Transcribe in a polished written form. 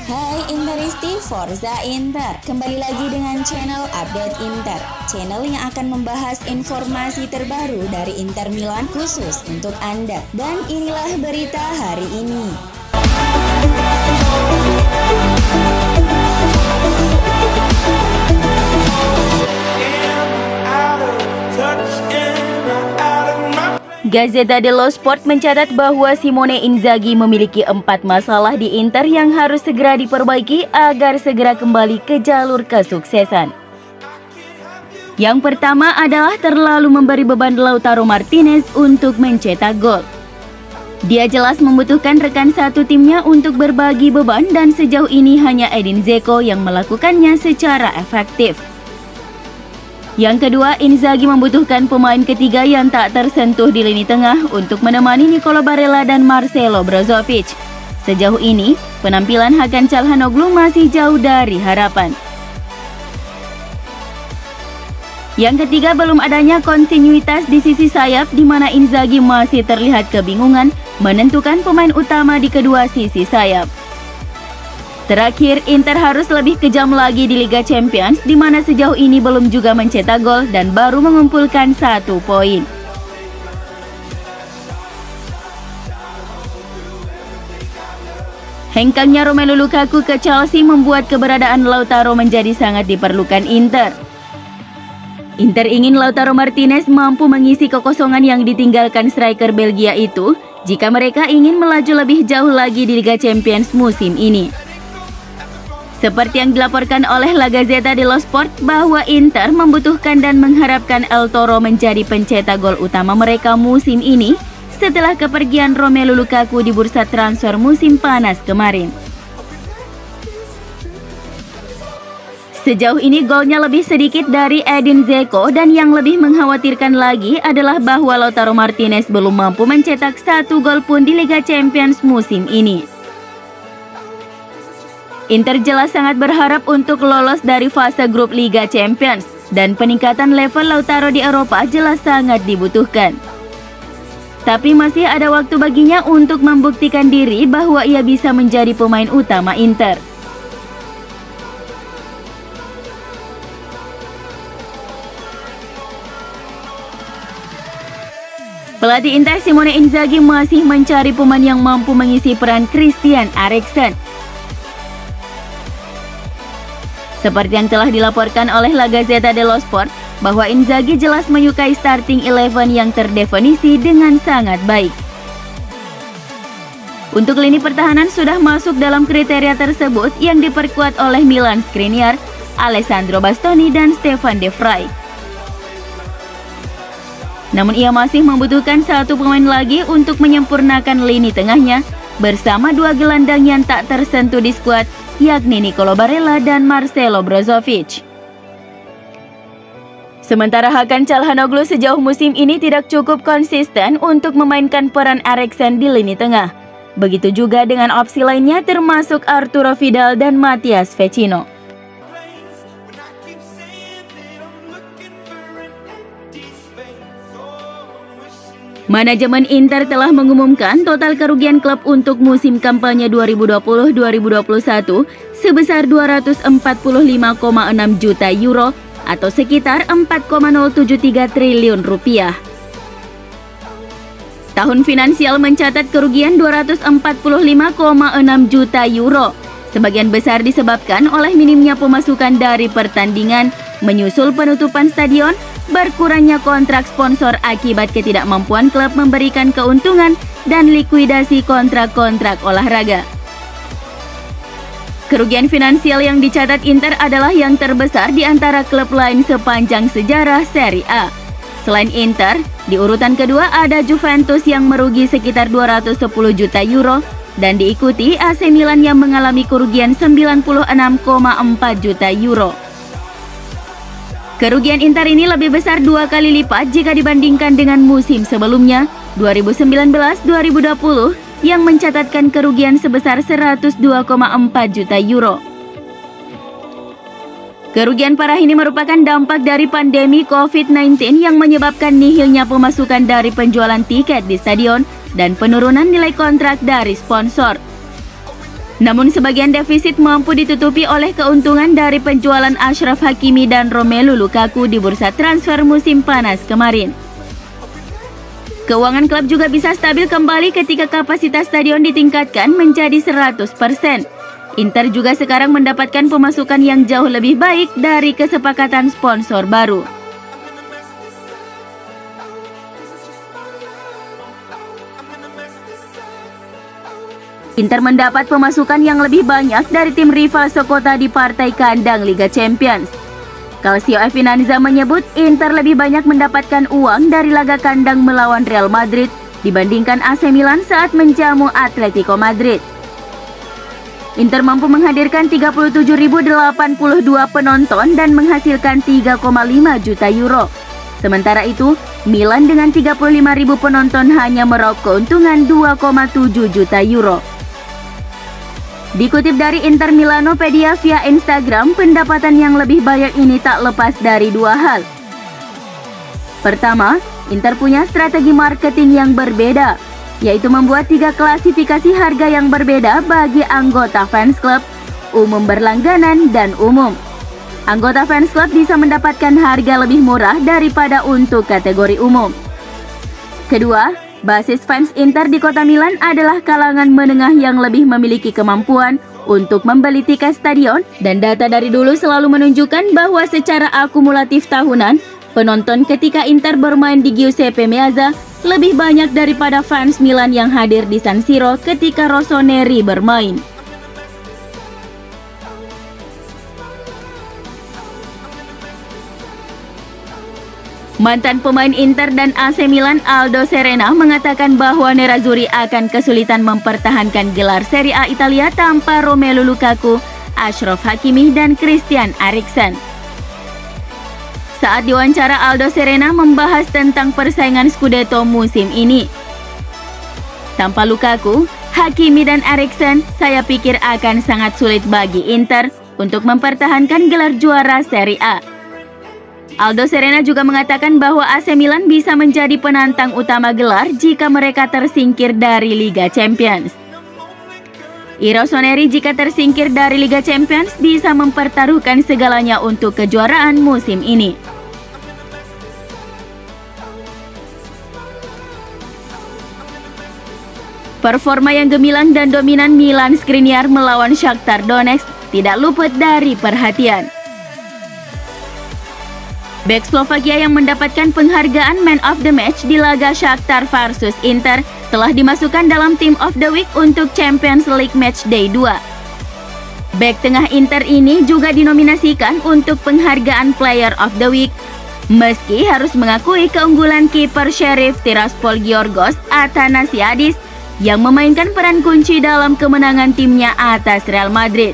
Hai Interisti Forza Inter, kembali lagi dengan channel Update Inter, channel yang akan membahas informasi terbaru dari Inter Milan khusus untuk Anda. Dan inilah berita hari ini. Gazzetta dello Sport mencatat bahwa Simone Inzaghi memiliki 4 masalah di Inter yang harus segera diperbaiki agar segera kembali ke jalur kesuksesan. Yang pertama adalah terlalu memberi beban Lautaro Martinez untuk mencetak gol. Dia jelas membutuhkan rekan satu timnya untuk berbagi beban dan sejauh ini hanya Edin Dzeko yang melakukannya secara efektif. Yang kedua, Inzaghi membutuhkan pemain ketiga yang tak tersentuh di lini tengah untuk menemani Nicolo Barella dan Marcelo Brozovic. Sejauh ini, penampilan Hakan Çalhanoğlu masih jauh dari harapan. Yang ketiga, belum adanya kontinuitas di sisi sayap di mana Inzaghi masih terlihat kebingungan menentukan pemain utama di kedua sisi sayap. Terakhir, Inter harus lebih kejam lagi di Liga Champions di mana sejauh ini belum juga mencetak gol dan baru mengumpulkan 1 poin. Hengkangnya Romelu Lukaku ke Chelsea membuat keberadaan Lautaro menjadi sangat diperlukan Inter. Inter ingin Lautaro Martinez mampu mengisi kekosongan yang ditinggalkan striker Belgia itu jika mereka ingin melaju lebih jauh lagi di Liga Champions musim ini. Seperti yang dilaporkan oleh La Gazzetta dello Sport bahwa Inter membutuhkan dan mengharapkan El Toro menjadi pencetak gol utama mereka musim ini setelah kepergian Romelu Lukaku di bursa transfer musim panas kemarin. Sejauh ini golnya lebih sedikit dari Edin Dzeko dan yang lebih mengkhawatirkan lagi adalah bahwa Lautaro Martinez belum mampu mencetak 1 gol pun di Liga Champions musim ini. Inter jelas sangat berharap untuk lolos dari fase grup Liga Champions dan peningkatan level Lautaro di Eropa jelas sangat dibutuhkan. Tapi masih ada waktu baginya untuk membuktikan diri bahwa ia bisa menjadi pemain utama Inter. Pelatih Inter Simone Inzaghi masih mencari pemain yang mampu mengisi peran Christian Eriksen. Seperti yang telah dilaporkan oleh La Gazzetta dello Sport, bahwa Inzaghi jelas menyukai starting 11 yang terdefinisi dengan sangat baik. Untuk lini pertahanan sudah masuk dalam kriteria tersebut yang diperkuat oleh Milan Skriniar, Alessandro Bastoni, dan Stefan De Vrij. Namun ia masih membutuhkan 1 pemain lagi untuk menyempurnakan lini tengahnya bersama 2 gelandang yang tak tersentuh di skuad, yakni Nicolo Barella dan Marcelo Brozovic. Sementara Hakan Çalhanoğlu sejauh musim ini tidak cukup konsisten untuk memainkan peran Eriksen di lini tengah. Begitu juga dengan opsi lainnya termasuk Arturo Vidal dan Matías Vecino. Manajemen Inter telah mengumumkan total kerugian klub untuk musim kampanye 2020-2021 sebesar 245,6 juta euro atau sekitar 4,073 triliun rupiah. Tahun finansial mencatat kerugian 245,6 juta euro. Sebagian besar disebabkan oleh minimnya pemasukan dari pertandingan, menyusul penutupan stadion, berkurangnya kontrak sponsor akibat ketidakmampuan klub memberikan keuntungan, dan likuidasi kontrak-kontrak olahraga. Kerugian finansial yang dicatat Inter adalah yang terbesar di antara klub lain sepanjang sejarah Serie A. Selain Inter, di urutan kedua ada Juventus yang merugi sekitar 210 juta euro dan diikuti AC Milan yang mengalami kerugian 96,4 juta euro. Kerugian Inter ini lebih besar 2 kali lipat jika dibandingkan dengan musim sebelumnya, 2019-2020, yang mencatatkan kerugian sebesar 102,4 juta euro. Kerugian parah ini merupakan dampak dari pandemi COVID-19 yang menyebabkan nihilnya pemasukan dari penjualan tiket di stadion dan penurunan nilai kontrak dari sponsor. Namun sebagian defisit mampu ditutupi oleh keuntungan dari penjualan Achraf Hakimi dan Romelu Lukaku di bursa transfer musim panas kemarin. Keuangan klub juga bisa stabil kembali ketika kapasitas stadion ditingkatkan menjadi 100%. Inter juga sekarang mendapatkan pemasukan yang jauh lebih baik dari kesepakatan sponsor baru. Inter mendapat pemasukan yang lebih banyak dari tim rival sekota di partai kandang Liga Champions. Calcio Finanza menyebut Inter lebih banyak mendapatkan uang dari laga kandang melawan Real Madrid dibandingkan AC Milan saat menjamu Atletico Madrid. Inter mampu menghadirkan 37.082 penonton dan menghasilkan 3,5 juta euro. Sementara itu, Milan dengan 35.000 penonton hanya meraup keuntungan 2,7 juta euro. Dikutip dari Inter Milanopedia via Instagram, pendapatan yang lebih banyak ini tak lepas dari dua hal. Pertama, Inter punya strategi marketing yang berbeda, yaitu membuat 3 klasifikasi harga yang berbeda bagi anggota fans club, umum berlangganan, dan umum. Anggota fans club bisa mendapatkan harga lebih murah daripada untuk kategori umum. Kedua, basis fans Inter di kota Milan adalah kalangan menengah yang lebih memiliki kemampuan untuk membeli tiket stadion, dan data dari dulu selalu menunjukkan bahwa secara akumulatif tahunan, penonton ketika Inter bermain di Giuseppe Meazza lebih banyak daripada fans Milan yang hadir di San Siro ketika Rossoneri bermain. Mantan pemain Inter dan AC Milan Aldo Serena mengatakan bahwa Nerazzurri akan kesulitan mempertahankan gelar Serie A Italia tanpa Romelu Lukaku, Achraf Hakimi, dan Christian Eriksen. Saat diwawancara, Aldo Serena membahas tentang persaingan Scudetto musim ini. Tanpa Lukaku, Hakimi, dan Eriksen, saya pikir akan sangat sulit bagi Inter untuk mempertahankan gelar juara Serie A. Aldo Serena juga mengatakan bahwa AC Milan bisa menjadi penantang utama gelar jika mereka tersingkir dari Liga Champions. Rossoneri jika tersingkir dari Liga Champions bisa mempertaruhkan segalanya untuk kejuaraan musim ini. Performa yang gemilang dan dominan Milan Skriniar melawan Shakhtar Donetsk tidak luput dari perhatian. Bek Slovakia yang mendapatkan penghargaan Man of the Match di laga Shakhtar versus Inter telah dimasukkan dalam Team of the Week untuk Champions League Matchday 2. Bek tengah Inter ini juga dinominasikan untuk penghargaan Player of the Week, meski harus mengakui keunggulan kiper Sheriff Tiraspol Giorgos Athanasiadis yang memainkan peran kunci dalam kemenangan timnya atas Real Madrid.